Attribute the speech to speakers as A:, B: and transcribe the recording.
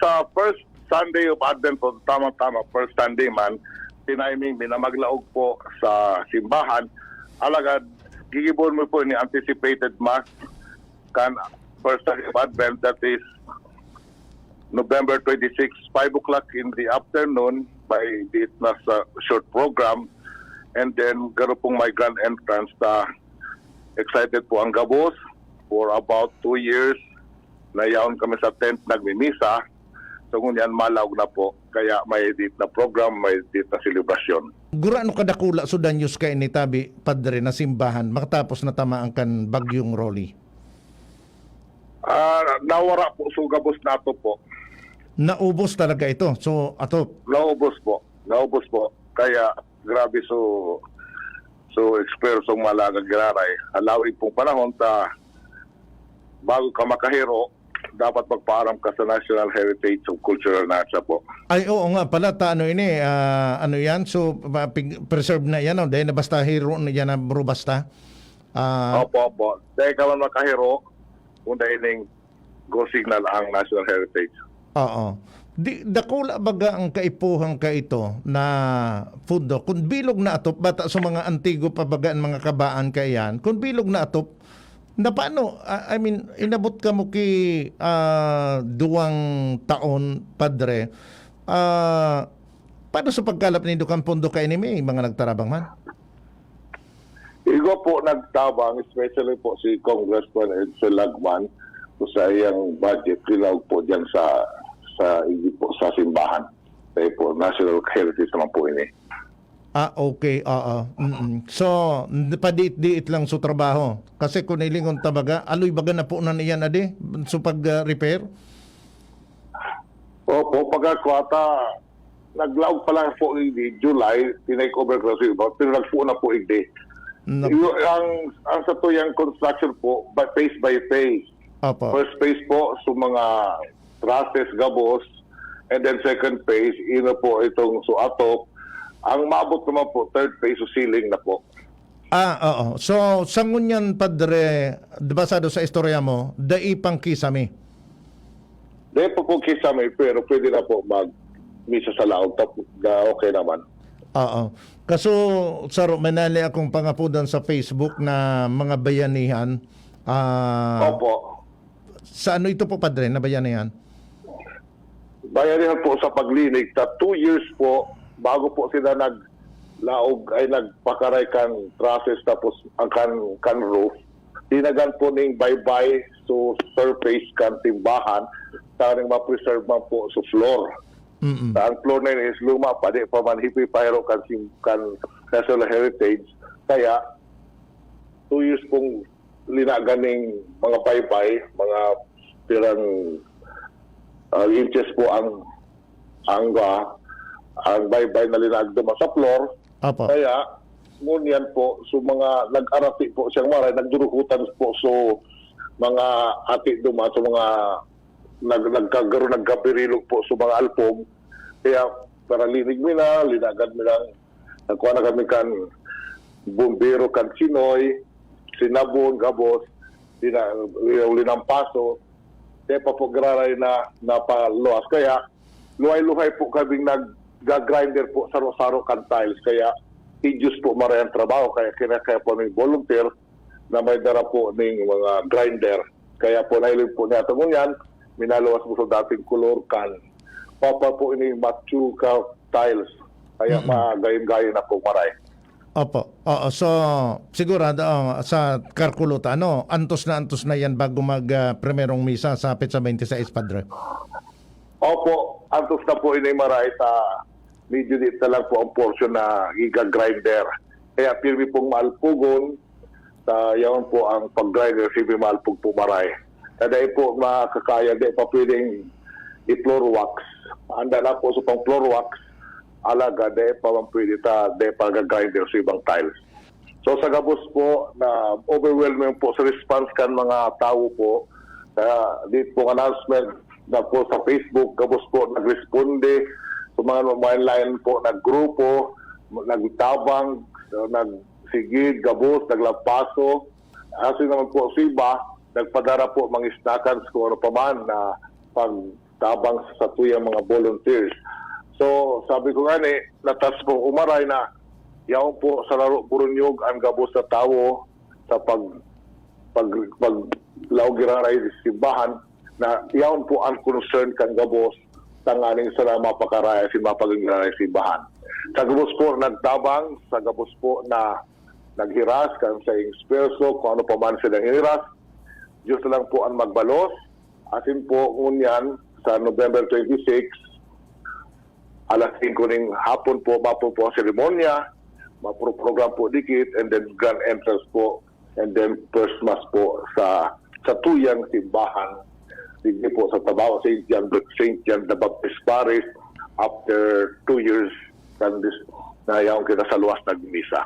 A: sa first Sunday of Advent po, tama-tama, first Sunday man, tiniming minamaglaog po sa simbahan. Alagad, gigibon mo po ni anticipated mass kan first Sunday of Advent, that is November 26, 5 o'clock in the afternoon by the nasa short program. And then, gano'n pong may grand entrance na excited po ang Gabos for about 2 years. Nayaon kami sa tent, nagmimisa. So ngunyan malawag na po. Kaya may date na program, may date na celebration.
B: Gura ano kadakula so danyos kay ni Tabi Padre na simbahan makatapos na tamaan kan bagyong Rolly?
A: Nawara po so Gabos na to po.
B: Naubos talaga ito. So ato.
A: Naubos po. Kaya grabe so ekspersong malagag giraray. Halawin pong panahon ta bago ka makahiro, dapat magpaaram ka sa National Heritage of Cultural Nasa po.
B: Ay oo nga pala ano ini ano yan so preserve na yan dahil na basta hero na yan na basta.
A: Opo. Dahil ka man makahiro, kung dahil go signal ang National Heritage.
B: Oo. Dakula baga ang kaipuhang ka ito na fundo. Kung bilog na atop, bata sa mga antigo pabagaan mga kabaan ka yan, kung bilog na atop, na paano, I mean, inabot ka mo ki 2 taon, Padre, paano sa pagkalap nindo kang pondo ka ini may mga nagtarabang man?
A: Igo po nagtabang, especially po si Congressman Edsel Lagman, kung sa iyang budget, kilaw po dyan sa simbahan. Kaya po, National Heritage naman po ini.
B: Okay, oo. So, padiit-diit lang sa trabaho. Kasi kung ilingon tabaga, aloy baga na po na niyan ade, so pag-repair?
A: Opo, pagkakwata, naglaog pa lang po hindi, July, tinake over ko sa iba, pero nagpo na po hindi. Ang sa tuyang construction po, phase by phase.
B: Opo.
A: First phase po, sa mga trusses, gabos, and then second phase, ino po itong suatok. Ang maabot naman po, third phase, so ceiling na po.
B: Oo. So, sangun yan, Padre, basado sa istorya mo, daipang kisame?
A: Dahil po kisame, pero pwede na po mag-misa sa laog, na okay naman.
B: Oo. Kaso, Saro, manali akong pangapudan sa Facebook na mga bayanihan.
A: Opo.
B: Sa ano ito po, Padre, na bayanihan?
A: Bayanihan po sa paglinig, 2 years po, bago po sila naglaog ay nagpakaray kan trusses tapos ang kan roof. Tinagan po ning bye-bye so surface kan timbahan sa ring ma-preserve man po sa floor. Ang floor na yun is luma pa, di pa man hipi payro kan National Heritage. Kaya 2 years pong linaganing mga bye-bye, mga pirang inches po ang bye-bye na linagduma sa floor.
B: Apo.
A: Kaya, ngunyan po, so mga nag-arati po siyang maray, nagdurukutan po so mga ati duma, so mga nagkabirilog po so mga alpom. Kaya, para linig mi na, linagad mi lang, nagkuha na kami kan bumbero kan Sinoy, Sinabon, Gabos, linampaso, kaya pa po graray na napaluwas. Kaya, luhay-luhay po kaming nag-grinder po saro-saro kan tiles. Kaya, tedious po maray ang trabaho. Kaya kinakaya po ng volunteer na may dara po ng mga grinder. Kaya po nailin po niya ito ngunyan, minaluwas po sa dating color can. Papa po ini matsuka tiles. Kaya magayon-gayon na po maray.
B: Opo. Oo. So, sigurado sa Karkuluta, antos na yan bago mag-primerong misa sa Petsa 26, Padre?
A: Opo. Antos na po ini maray ta medyo dito na lang po ang portion na giga-grinder. Kaya pirmi pong maalpugon, yawan po ang pag-grinder, pirmi maalpug po maray. Kaya po makakaya, di pa pwedeng i-floor wax. Handa na po sa pang floor wax, alaga, di pa man pwede di pa gag-grinder sa ibang tiles. So sa Gabos po, na overwhelming po sa response kan mga tao po, dito po announcement na po sa Facebook, Gabos po nagresponde, so mga online po, naggrupo, nagtabang, nagsigid, Gabos, naglampaso, kasi naman po si Iba, nagpadara po mga snacks kung ano pa man na tabang sa tuyang mga volunteers. So sabi ko nga natas po umaray na yaon po sa laro burunyog ang gabos sa tawo sa pag laugiraray simbahan na yaon po ang concern kang gabos tanganing sa mapakaraya si mapagiraray simbahan. Sa gabos po nagtabang, sa gabos po na naghiras kan sa experso kung ano pa man silang hiniras. Diyos na lang po ang magbalos. Asin po ngunyan sa November 26, alas 5 ning hapon po, mapo po ang seremonya, program po dikit, and then grand entrance po, and then first mass po sa tuyang simbahan. Hindi po sa Tabaw, St. John the Baptist Parish after 2 years na yaong kita sa luwas nagmisa.